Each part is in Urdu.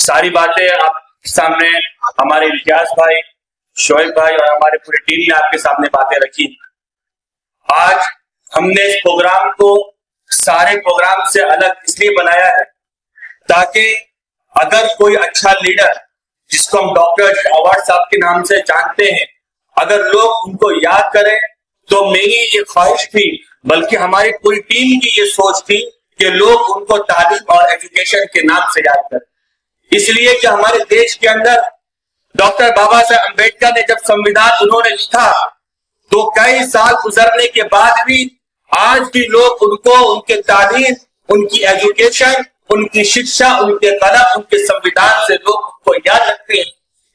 ساری باتیں آپ کے سامنے ہمارے الیاس بھائی، شعیب بھائی اور ہمارے پوری ٹیم نے آپ کے سامنے باتیں رکھی۔ آج ہم نے اس پروگرام کو سارے پروگرام سے الگ اس لیے بنایا ہے تاکہ اگر کوئی اچھا لیڈر جس کو ہم ڈاکٹر ایوارڈ صاحب کے نام سے جانتے ہیں، اگر لوگ ان کو یاد کریں تو میری یہ خواہش تھی، بلکہ ہماری پوری ٹیم کی یہ سوچ تھی کہ لوگ ان کو تعلیم اور ایجوکیشن کے نام سے یاد کریں۔ اس لیے کہ ہمارے دیش کے اندر ڈاکٹر بابا صاحب امبیڈکر نے جب سمویدھان انہوں نے لکھا تو کئی سال گزرنے کے بعد بھی آج بھی لوگ ان کو ان کے تعلیم، ان کی ایجوکیشن، ان کی شکشا، ان کے قلم، ان کے سمویدھان سے لوگ ان کو یاد رکھتے ہیں۔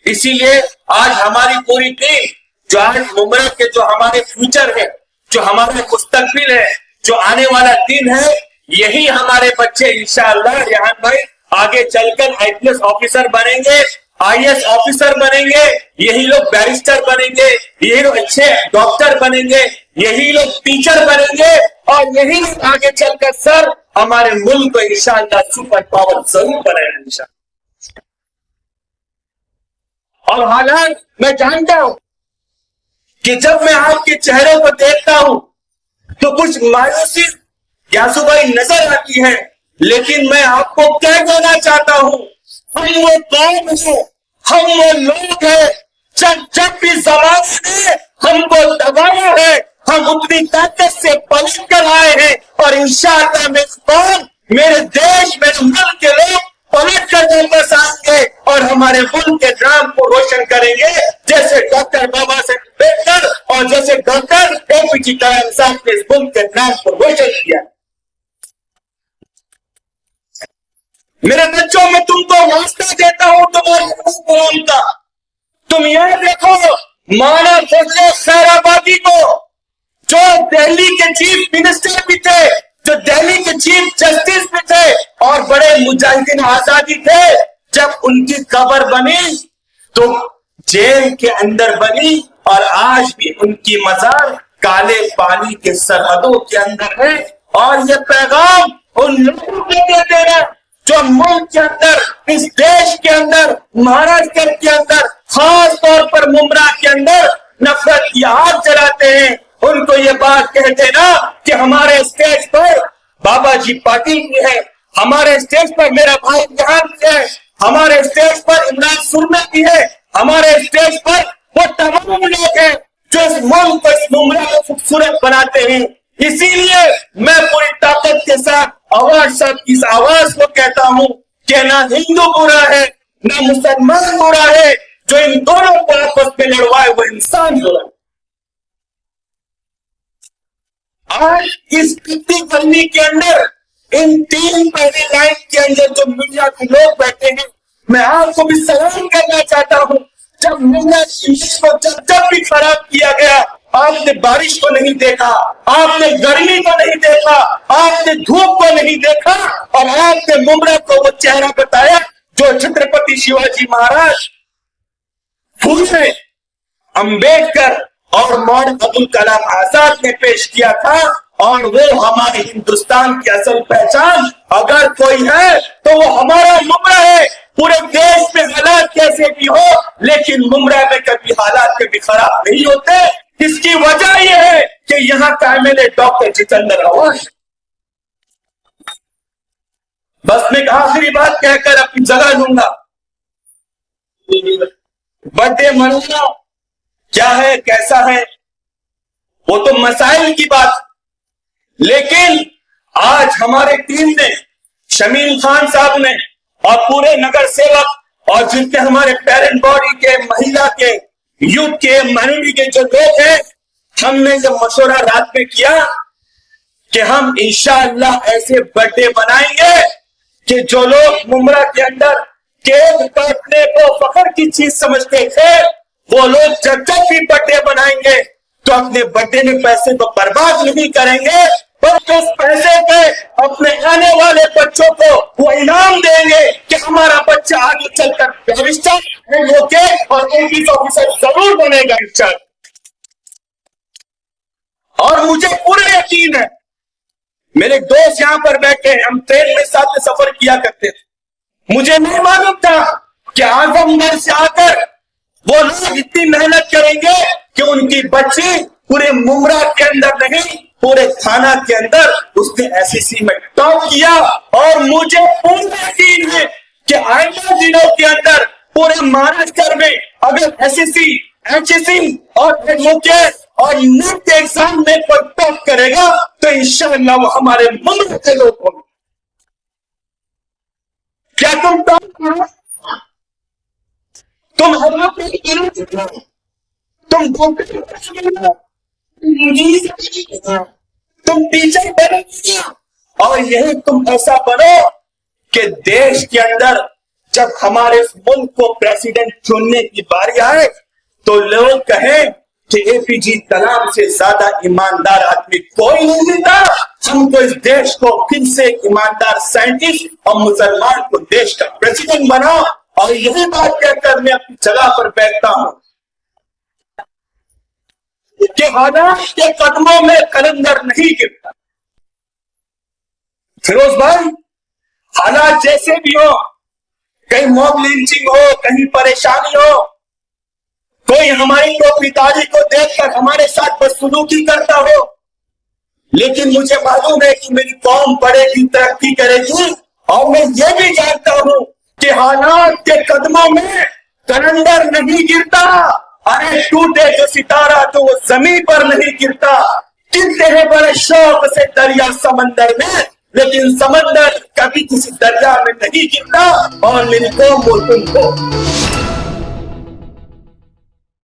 اسی لیے آج ہماری پوری ٹیم جو آج ممبرا کے جو ہمارے فیوچر ہے، جو ہمارا مستقبل ہے، جو آنے والا دن ہے، یہی ہمارے بچے انشاءاللہ ریحان بھائی آگے چل کر آئی پی ایس آفیسر بنیں گے، آئی ایس آفیسر بنیں گے، یہی لوگ بیرسٹر بنیں گے، یہی لوگ اچھے ڈاکٹر بنیں گے، یہی لوگ ٹیچر بنیں گے، اور یہی لوگ آگے چل کر سر ہمارے ملک کو انشاءاللہ سپر پاور ضرور بنائیں گے انشاءاللہ۔ اور حالانکہ میں جانتا ہوں کہ جب میں آپ کے چہروں کو دیکھتا ہوں تو کچھ مایوسی یاسو بھائی نظر آتی ہے، لیکن میں آپ کو کیا کہنا چاہتا ہوں، ہم وہ قوم ہیں، ہم وہ لوگ ہیں، جب بھی زمانے نے ہم کو دبایا ہے، ہم اتنی طاقت سے پلٹ کر آئے ہیں، اور انشاءاللہ میری قوم، میرے دیش، میرے ملک کے لوگ پلٹ کر واپس آئیں گے اور ہمارے ملک کے نام کو روشن کریں گے، جیسے ڈاکٹر بابا صاحب امبیڈکر اور جیسے ڈاکٹر اے پی جے کلام صاحب نے اس ملک کے نام کو روشن کیا۔ میرے بچوں میں تم کو واسطہ دیتا ہوں تمہارے قوم کا، تم یہ دیکھو مولانا فضل خیر آبادی کو، جو دہلی کے چیف منسٹر بھی تھے، جو دہلی کے چیف جسٹس بھی تھے اور بڑے مجاہدین آزادی تھے، جب ان کی قبر بنی تو جیل کے اندر بنی، اور آج بھی ان کی مزار کالے پانی کے سرحدوں کے اندر ہے۔ اور یہ پیغام ان لوگوں کو دیتے ہیں جو ملک کے اندر، اس دیش کے اندر، مہاراشٹر کے اندر، خاص طور پر ممبرا کے اندر نفرت کی آگ جلاتے ہیں۔ ان کو یہ بات کہتے نا کہ ہمارے اسٹیج پر بابا جی پاٹل بھی ہے، ہمارے اسٹیج پر میرا بھائی جہان بھی ہے، ہمارے اسٹیج پر عمران سرما بھی ہے، ہمارے اسٹیج پر وہ تمام لوگ ہیں جو اس ملک کو، اس ممبرا کو خوبصورت بناتے ہیں۔ اسی لیے میں پوری طاقت کے ساتھ ایوارڈ صاحب کی اس آواز کو کہتا ہوں کہ نہ ہندو برا ہے، نہ مسلمان برا ہے، جو ان دونوں کو آپس میں لڑوائے وہ انسان برا ہے۔ آج اس کتنی گرمی کے اندر، ان تین پہلی لائن کے اندر جو میڈیا کے لوگ بیٹھے ہیں، میں آپ کو بھی سلام کرنا چاہتا ہوں۔ جب میڈیا کو جب بھی خراب کیا گیا، آپ نے بارش کو نہیں دیکھا، آپ نے گرمی کو نہیں دیکھا، آپ نے دھوپ کو نہیں دیکھا، اور آپ نے ممبرا کو وہ چہرہ بتایا جو چھترپتی شیواجی مہاراج، پھولے، امبیڈکر اور مولانا ابوالکلام آزاد نے پیش کیا تھا۔ اور وہ ہمارے ہندوستان کی اصل پہچان اگر کوئی ہے تو وہ ہمارا ممبرا ہے۔ پورے دیش میں حالات کیسے بھی ہو، لیکن ممبرا میں کبھی حالات کبھی خراب نہیں ہوتے۔ اس کی وجہ یہ ہے کہ یہاں کا M L A doctor Jitendra Rawat ہے۔ بس میں ایک آخری بات کہہ کر اپنی جگہ لوں گا۔ برتھ ڈے منانا کیا ہے، کیسا ہے، وہ تو مسائل کی بات، لیکن آج ہمارے ٹیم نے، شمیل خان صاحب نے اور پورے نگر سیوک اور جن کے ہمارے پیرنٹ باڈی کے، مہیلا کے، یوتھ کے، مائنورٹی کے جو لوگ ہیں، ہم نے جو مشورہ رات میں کیا کہ ہم انشاءاللہ ایسے برتھ ڈے بنائیں گے کہ جو لوگ ممبرا کے اندر کیک کاٹنے کو فخر کی چیز سمجھتے تھے، وہ لوگ جب بھی برتھ ڈے بنائیں گے تو اپنے برتھ ڈے میں پیسے کو برباد نہیں کریں گے، بلکہ اس پیسے پہ اپنے آنے والے بچوں کو وہ انعام دیں گے کہ ہمارا بچہ آگے چل کر بیرسٹر، ایڈوکیٹ اور پولیس آفیسر ضرور بنے گا انشاءاللہ۔ اور مجھے پورا یقین ہے، میرے دوست یہاں پر بیٹھے ہیں، ہم ٹرین میں ساتھ میں سفر کیا کرتے تھے، مجھے نہیں معلوم تھا کہ اعظم گڑھ سے آ کر وہ لوگ اتنی محنت کریں گے کہ ان کی بچی پورے ممرا کے اندر نہیں پورے تھانہ کے اندر اس نے SSC میں ٹاپ کیا. اور مجھے پورا یقین ہے کہ آئندہ دنوں کے اندر پورے مہاراشٹر میں اگر SSC HSC اور ایڈوکیٹ اور نیٹ کے ایگزام میں کوئی ٹاپ کرے گا تو انشاءاللہ وہ ہمارے ممرا کے لوگ ہوں گے. کیا تم ٹاپ کرو؟ تم تم ٹیچر بنو اور یہی تم ایسا بنو کہ دیش کے اندر جب ہمارے اس ملک کو پریزیڈنٹ چننے کی باری آئے تو لوگ کہیں کہ APJ کلام سے زیادہ ایماندار آدمی کوئی نہیں ملتا. ہم کو اس دیش کو پھر سے ایماندار سائنٹسٹ اور مسلمان کو دیش کا پریزیڈنٹ بناؤ. اور یہی بات کہہ کر میں اپنی جگہ پر بیٹھتا ہوں کہ حالات کے قدموں میں قلندر نہیں گرتا. فیروز بھائی، حالات جیسے بھی ہو، کہیں موب لنچنگ ہو، کہیں پریشانی ہو، کوئی ہماری پتاجی کو دیکھ کر ہمارے ساتھ بدسلوکی کرتا ہو، لیکن مجھے معلوم ہے کہ میری قوم بڑے گی، ترقی کرے گی. اور میں یہ بھی جانتا ہوں کہ حالات کے قدموں میں قلندر نہیں گرتا. ارے ٹوٹے جو ستارہ تو وہ زمین پر نہیں گرتا. گرتے ہیں بڑے شوق سے دریا سمندر میں، لیکن سمندر کبھی کسی دریا میں نہیں گرتا. اور میری قوم کو تم کو